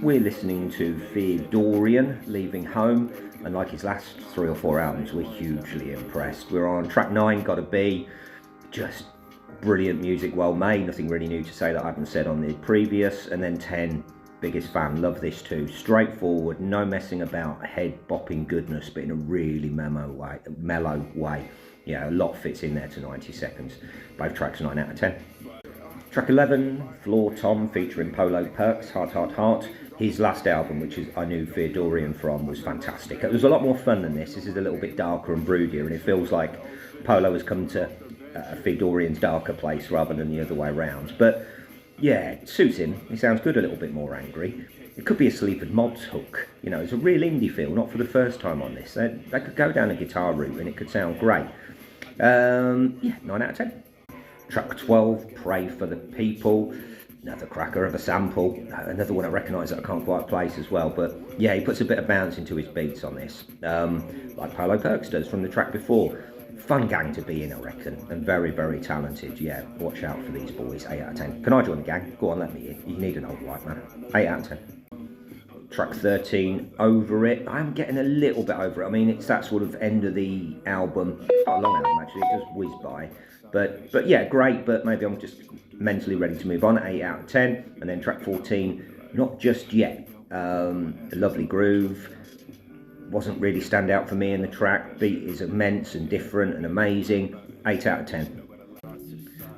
We're listening to FearDorian Leaving Home, and like his last 3 or 4 albums, we're hugely impressed. We're on track 9, Gotta Be. Just brilliant music, well made, nothing really new to say that I haven't said on the previous. And then 10, biggest fan, love this too. Straightforward, no messing about, head bopping goodness, but in a really mellow way. Yeah, a lot fits in there to 90 seconds. Both tracks 9 out of 10. Track 11, Floor Tom featuring Polo Perks, Heart Heart Heart. His last album, which is I knew FearDorian from, was fantastic. It was a lot more fun than this. This is a little bit darker and broodier, and it feels like Polo has come to FearDorian's darker place rather than the other way around. But yeah, it suits him. He sounds good, a little bit more angry. It could be a Sleaford Mods hook. You know, it's a real indie feel, not for the first time on this. They could go down a guitar route and it could sound great. Yeah, 9 out of 10. Track 12, Pray for the People. Another cracker of a sample. Another one I recognise that I can't quite place as well. But yeah, he puts a bit of bounce into his beats on this. Like Polo Perks does from the track before. Fun gang to be in, I reckon, and very, very talented. Yeah, watch out for these boys. 8 out of 10. Can I join the gang? Go on, let me in. You need an old white man. 8 out of 10. Track 13, Over It. I'm getting a little bit over it. I mean, it's that sort of end of the album. It's not a long album, actually. It just whizzed by. But yeah, great, but maybe I'm just mentally ready to move on. 8 out of 10. And then track 14, Not Just Yet. A lovely groove. Wasn't really stand out for me in the track. Beat is immense and different and amazing. 8 out of 10.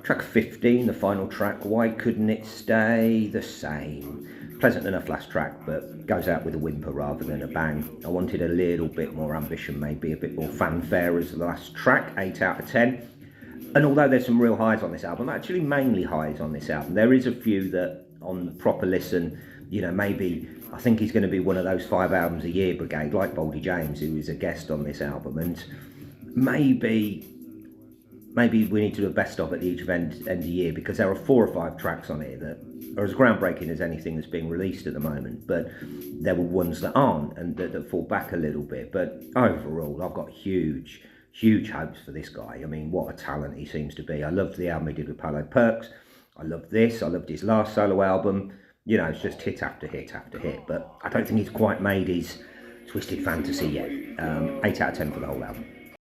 Track 15, the final track, Why Couldn't It Stay the Same? Pleasant enough last track, but goes out with a whimper rather than a bang. I wanted a little bit more ambition, maybe a bit more fanfare as the last track. 8 out of 10. And although there's some real highs on this album, actually mainly highs on this album, there is a few that on the proper listen, you know, maybe I think he's going to be one of those 5 albums a year brigade, like Boldy James, who is a guest on this album. And maybe we need to do a best of at each end of the year, because there are 4 or 5 tracks on here that are as groundbreaking as anything that's being released at the moment. But there were ones that aren't and that fall back a little bit. But overall, I've got huge hopes for this guy. I mean, what a talent he seems to be. I loved the album he did with Polo Perks. I loved this. I loved his last solo album. You know, it's just hit after hit after hit. But I don't think he's quite made his Twisted Fantasy yet. 8 out of 10 for the whole album.